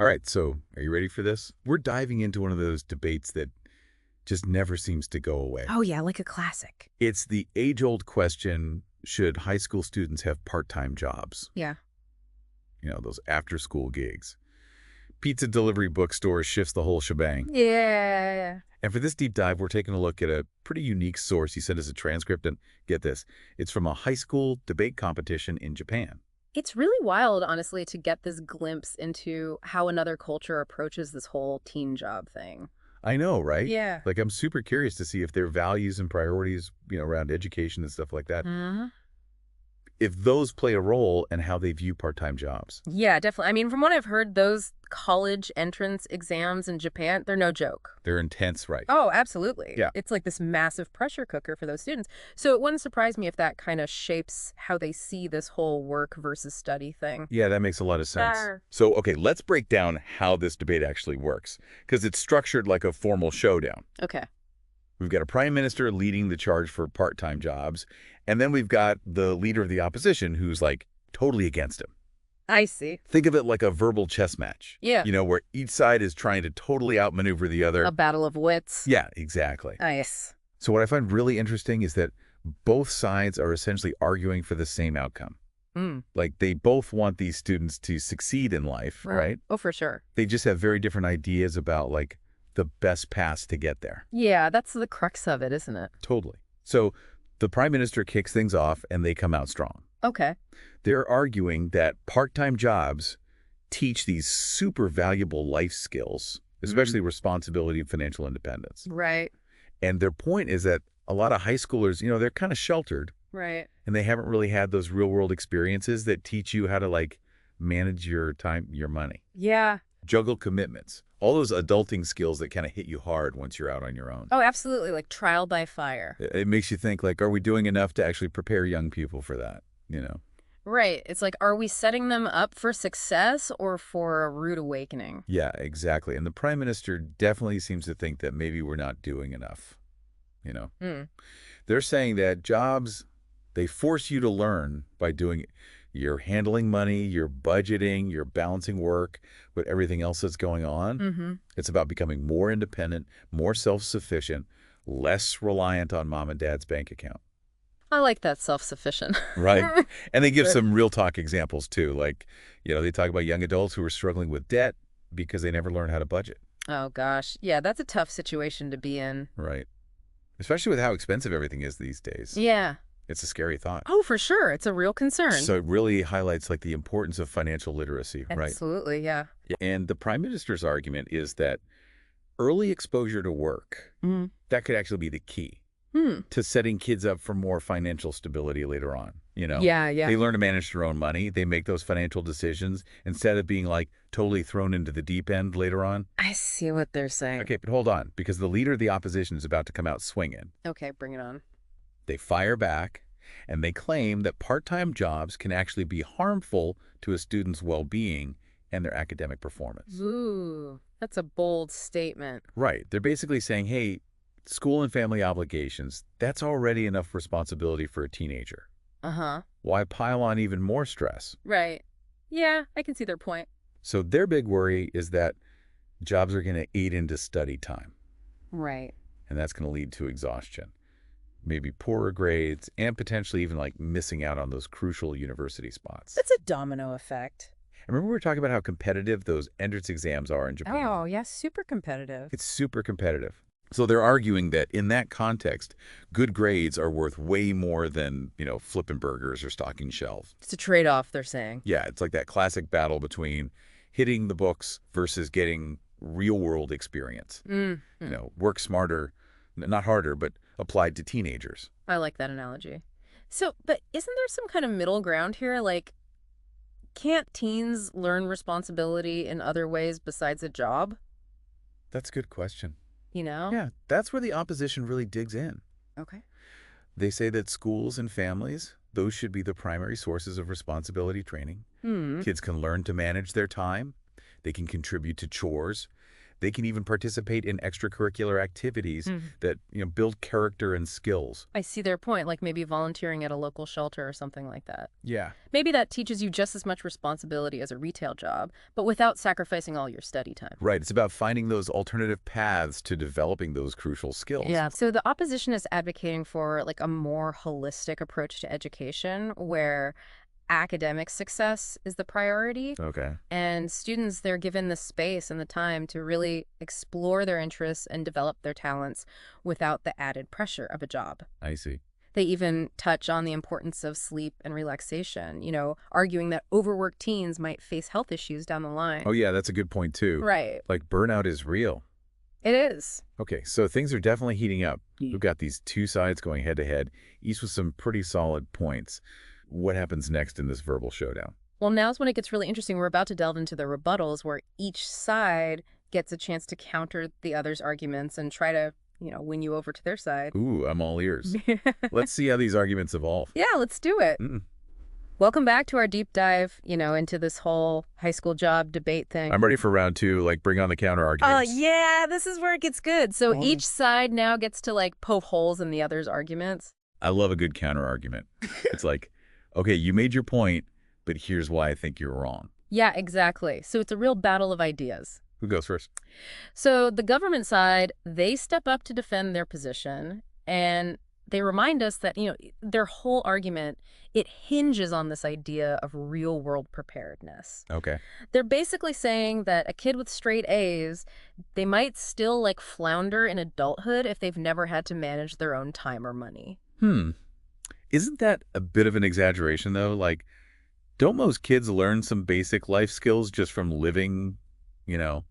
All right, so are you ready for this? We're diving into one of those debates that just never seems to go away. Oh, yeah, like a classic. It's the age-old question, should high school students have part-time jobs? Yeah. You know, those after-school gigs. Pizza delivery bookstore shifts the whole shebang. Yeah. And for this deep dive, we're taking a look at a pretty unique source. You sent us a transcript, and get this, it's from a high school debate competition in Japan. It's really wild, honestly, to get this glimpse into how another culture approaches this whole teen job thing. I know, right? Yeah. Like, I'm super curious to see if their values and priorities, around education and stuff like that, if those play a role in how they view part-time jobs. Yeah, definitely. I mean, from what I've heard, those college entrance exams in Japan, they're no joke. They're intense, right? Oh, absolutely. Yeah. It's like this massive pressure cooker for those students. So it wouldn't surprise me if that kind of shapes how they see this whole work versus study thing. Yeah, that makes a lot of sense. Sure. So, okay, let's break down how this debate actually works, because it's structured like a formal showdown. Okay. We've got a prime minister leading the charge for part-time jobs, and then we've got the leader of the opposition who's, like, totally against him. I see. Think of it like a verbal chess match. Yeah. Where each side is trying to totally outmaneuver the other. A battle of wits. Yeah, exactly. Nice. So what I find really interesting is that both sides are essentially arguing for the same outcome. Like, they both want these students to succeed in life, right? Oh, for sure. They just have very different ideas about, like, the best paths to get there. Yeah, that's the crux of it, isn't it? Totally. So the prime minister kicks things off, and they come out strong. Okay. They're arguing that part-time jobs teach these super valuable life skills, especially responsibility and financial independence. Right. And their point is that a lot of high schoolers, they're kind of sheltered, Right. and they haven't really had those real-world experiences that teach you how to, like, manage your time, your money. Yeah. Juggle commitments. All those adulting skills that kind of hit you hard once you're out on your own. Oh, absolutely. Like trial by fire. It makes you think, like, are we doing enough to actually prepare young people for that, Right. It's like, are we setting them up for success or for a rude awakening? Yeah, exactly. And the prime minister definitely seems to think that maybe we're not doing enough, They're saying that jobs, they force you to learn by doing it. You're handling money, you're budgeting, you're balancing work with everything else that's going on. It's about becoming more independent, more self-sufficient, less reliant on mom and dad's bank account. I like that self-sufficient. Right. And they give some real talk examples too. Like, they talk about young adults who are struggling with debt because they never learn how to budget. Oh, gosh. Yeah, that's a tough situation to be in. Right. Especially with how expensive everything is these days. Yeah. It's a scary thought. Oh, for sure. It's a real concern. So it really highlights, like, the importance of financial literacy, right? Absolutely, yeah. And the prime minister's argument is that early exposure to work, that could actually be the key to setting kids up for more financial stability later on, Yeah. They learn to manage their own money. They make those financial decisions instead of being, like, totally thrown into the deep end later on. I see what they're saying. Okay, but hold on, because the leader of the opposition is about to come out swinging. Okay, bring it on. They fire back, and they claim that part-time jobs can actually be harmful to a student's well-being and their academic performance. Ooh, that's a bold statement. Right. They're basically saying, hey, school and family obligations, that's already enough responsibility for a teenager. Uh-huh. Why pile on even more stress? Right. Yeah, I can see their point. So their big worry is that jobs are going to eat into study time. Right. And that's going to lead to exhaustion, maybe poorer grades, and potentially even, like, missing out on those crucial university spots. That's a domino effect. Remember we were talking about how competitive those entrance exams are in Japan? Oh, yeah, super competitive. It's super competitive. So they're arguing that in that context, good grades are worth way more than, flipping burgers or stocking shelves. It's a trade-off, they're saying. Yeah, it's like that classic battle between hitting the books versus getting real-world experience. Work smarter, not harder, but applied to teenagers. I like that analogy. So, but isn't there some kind of middle ground here? Like, can't teens learn responsibility in other ways besides a job? That's a good question. Yeah, that's where the opposition really digs in. Okay. They say that schools and families, those should be the primary sources of responsibility training. Kids can learn to manage their time. They can contribute to chores. They can even participate in extracurricular activities that, build character and skills. I see their point, like maybe volunteering at a local shelter or something like that. Yeah. Maybe that teaches you just as much responsibility as a retail job, but without sacrificing all your study time. Right. It's about finding those alternative paths to developing those crucial skills. Yeah. So the opposition is advocating for like a more holistic approach to education where academic success is the priority. Okay. And students, they're given the space and the time to really explore their interests and develop their talents without the added pressure of a job. I see. They even touch on the importance of sleep and relaxation, arguing that overworked teens might face health issues down the line. Oh, yeah, that's a good point, too. Right. Like, burnout is real. It is. Okay, so things are definitely heating up. Yeah. We've got these two sides going head-to-head, each with some pretty solid points. What happens next in this verbal showdown? Well, now's when it gets really interesting. We're about to delve into the rebuttals where each side gets a chance to counter the other's arguments and try to, win you over to their side. Ooh, I'm all ears. Let's see how these arguments evolve. Yeah, let's do it. Welcome back to our deep dive, into this whole high school job debate thing. I'm ready for round two, like bring on the counter arguments. Oh, yeah, this is where it gets good. So each side now gets to like poke holes in the other's arguments. I love a good counter argument. It's like, okay, you made your point, but here's why I think you're wrong. Yeah, exactly. So it's a real battle of ideas. Who goes first? So the government side, they step up to defend their position, and they remind us that, their whole argument, it hinges on this idea of real-world preparedness. Okay. They're basically saying that a kid with straight A's, they might still, like, flounder in adulthood if they've never had to manage their own time or money. Isn't that a bit of an exaggeration, though? Like, don't most kids learn some basic life skills just from living,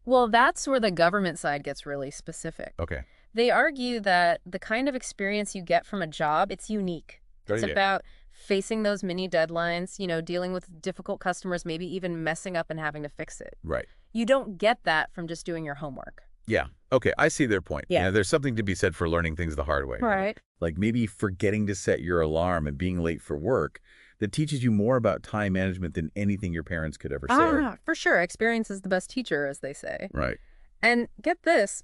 Well, that's where the government side gets really specific. Okay. They argue that the kind of experience you get from a job, it's unique. It's about facing those mini deadlines, dealing with difficult customers, maybe even messing up and having to fix it. Right. You don't get that from just doing your homework. Yeah. Okay, I see their point. Yeah. There's something to be said for learning things the hard way. Right. Like maybe forgetting to set your alarm and being late for work that teaches you more about time management than anything your parents could ever say. For sure. Experience is the best teacher, as they say. Right. And get this,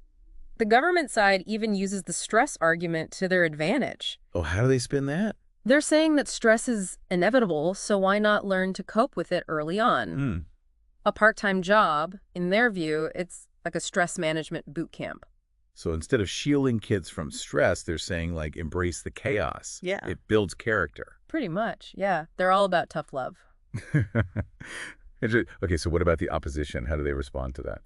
the government side even uses the stress argument to their advantage. Oh, how do they spin that? They're saying that stress is inevitable, so why not learn to cope with it early on? A part-time job, in their view, it's like a stress management boot camp. So instead of shielding kids from stress, they're saying, like, embrace the chaos. Yeah. It builds character. Pretty much, yeah. They're all about tough love. Okay, so what about the opposition? How do they respond to that?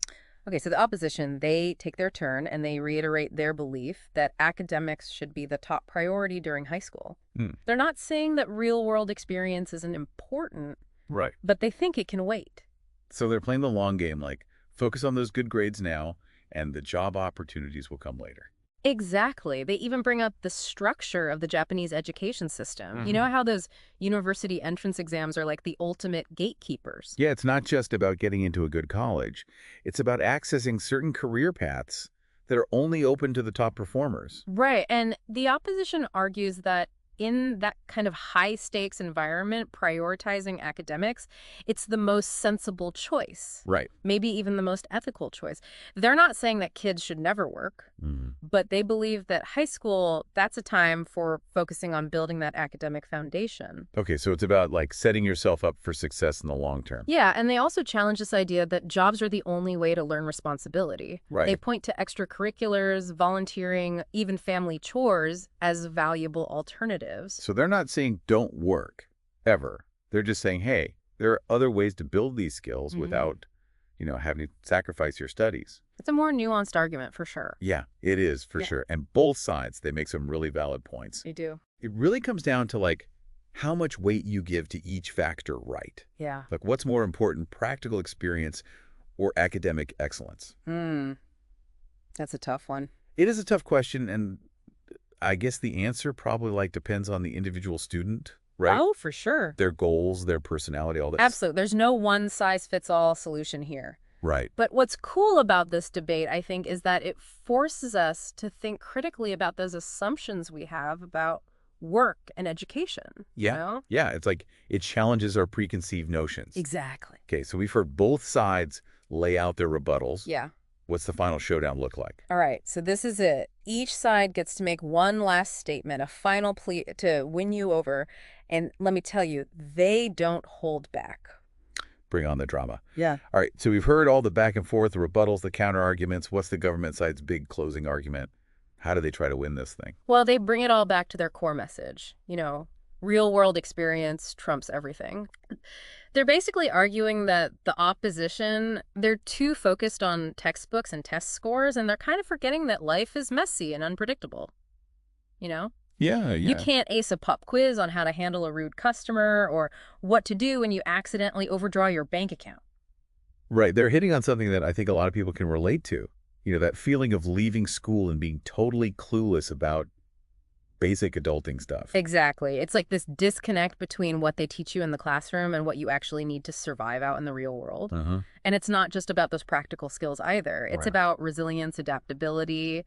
Okay, so the opposition, they take their turn and they reiterate their belief that academics should be the top priority during high school. They're not saying that real-world experience isn't important, Right. but they think it can wait. So they're playing the long game, like, focus on those good grades now, and the job opportunities will come later. Exactly. They even bring up the structure of the Japanese education system. You know how those university entrance exams are like the ultimate gatekeepers? Yeah, it's not just about getting into a good college. It's about accessing certain career paths that are only open to the top performers. Right. And the opposition argues that in that kind of high-stakes environment, prioritizing academics, it's the most sensible choice. Right. Maybe even the most ethical choice. They're not saying that kids should never work, but they believe that high school, that's a time for focusing on building that academic foundation. Okay, so it's about, like, setting yourself up for success in the long term. Yeah, and they also challenge this idea that jobs are the only way to learn responsibility. Right. They point to extracurriculars, volunteering, even family chores as valuable alternatives. So they're not saying don't work, ever. They're just saying, hey, there are other ways to build these skills without, having to sacrifice your studies. It's a more nuanced argument, for sure. Yeah, it is, for sure. And both sides, they make some really valid points. They do. It really comes down to, like, how much weight you give to each factor right. Yeah. Like, what's more important, practical experience or academic excellence? That's a tough one. It is a tough question, and I guess the answer probably, depends on the individual student, right? Oh, for sure. Their goals, their personality, all that. Absolutely. There's no one-size-fits-all solution here. Right. But what's cool about this debate, I think, is that it forces us to think critically about those assumptions we have about work and education. Yeah. Yeah. It's like it challenges our preconceived notions. Exactly. Okay. So we've heard both sides lay out their rebuttals. Yeah. What's the final showdown look like? All right, so this is it. Each side gets to make one last statement, a final plea to win you over. And let me tell you, they don't hold back. Bring on the drama. Yeah. All right, so we've heard all the back and forth, the rebuttals, the counter-arguments. What's the government side's big closing argument? How do they try to win this thing? Well, they bring it all back to their core message. Real-world experience trumps everything. They're basically arguing that the opposition, they're too focused on textbooks and test scores, and they're kind of forgetting that life is messy and unpredictable. You know? Yeah. You can't ace a pop quiz on how to handle a rude customer or what to do when you accidentally overdraw your bank account. Right. They're hitting on something that I think a lot of people can relate to. That feeling of leaving school and being totally clueless about basic adulting stuff. Exactly. It's like this disconnect between what they teach you in the classroom and what you actually need to survive out in the real world. And it's not just about those practical skills either. It's about resilience, adaptability,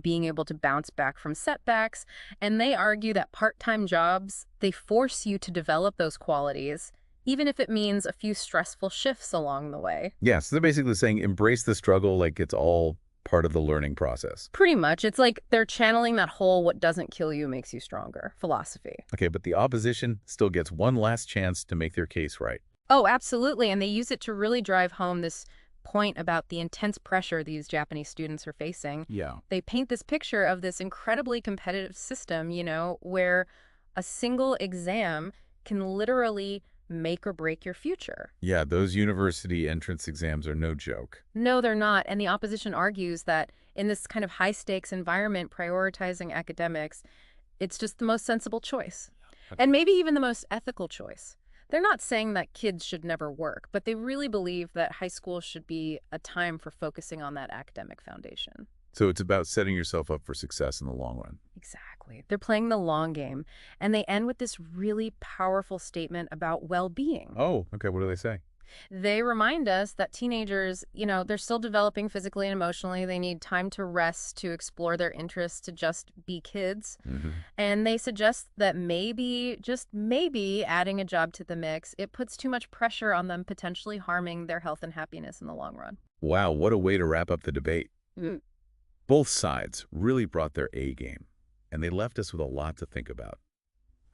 being able to bounce back from setbacks. And they argue that part-time jobs, they force you to develop those qualities, even if it means a few stressful shifts along the way. Yeah, so they're basically saying embrace the struggle like it's all part of the learning process. Pretty much. It's like they're channeling that whole what doesn't kill you makes you stronger philosophy. Okay, but the opposition still gets one last chance to make their case right. Oh, absolutely. And they use it to really drive home this point about the intense pressure these Japanese students are facing. Yeah. They paint this picture of this incredibly competitive system, where a single exam can literally make or break your future. Yeah, those university entrance exams are no joke. No, they're not. And the opposition argues that in this kind of high-stakes environment, prioritizing academics, it's just the most sensible choice. And maybe even the most ethical choice. They're not saying that kids should never work, but they really believe that high school should be a time for focusing on that academic foundation. So it's about setting yourself up for success in the long run. Exactly. They're playing the long game. And they end with this really powerful statement about well-being. Oh, okay. What do they say? They remind us that teenagers, they're still developing physically and emotionally. They need time to rest, to explore their interests, to just be kids. And they suggest that maybe, just maybe, adding a job to the mix, it puts too much pressure on them, potentially harming their health and happiness in the long run. Wow, what a way to wrap up the debate. Both sides really brought their A game, and they left us with a lot to think about.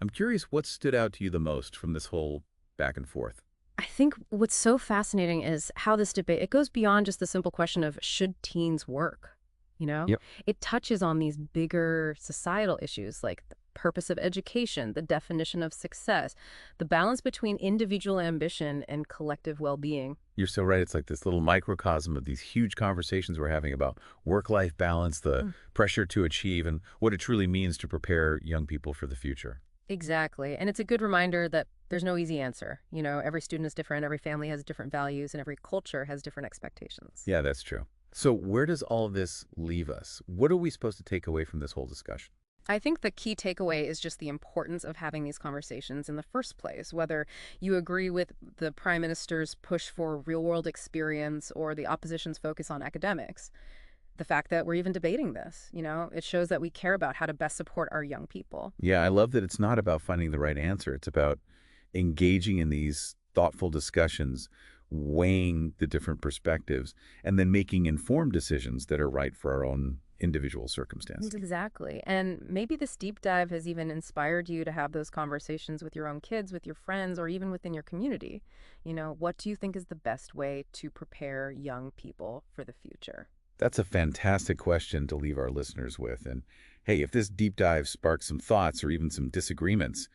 I'm curious what stood out to you the most from this whole back and forth. I think what's so fascinating is how this debate, it goes beyond just the simple question of should teens work, Yep. It touches on these bigger societal issues like the purpose of education, the definition of success, the balance between individual ambition and collective well-being. You're so right. It's like this little microcosm of these huge conversations we're having about work-life balance, the pressure to achieve, and what it truly means to prepare young people for the future. Exactly. And it's a good reminder that there's no easy answer. Every student is different, every family has different values, and every culture has different expectations. Yeah, that's true. So where does all of this leave us? What are we supposed to take away from this whole discussion? I think the key takeaway is just the importance of having these conversations in the first place, whether you agree with the Prime Minister's push for real-world experience or the opposition's focus on academics. The fact that we're even debating this, it shows that we care about how to best support our young people. Yeah, I love that it's not about finding the right answer. It's about engaging in these thoughtful discussions, weighing the different perspectives, and then making informed decisions that are right for our own individual circumstances. Exactly. And maybe this deep dive has even inspired you to have those conversations with your own kids, with your friends, or even within your community. What do you think is the best way to prepare young people for the future? That's a fantastic question to leave our listeners with. And hey, if this deep dive sparks some thoughts or even some disagreements,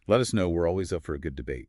let us know. We're always up for a good debate.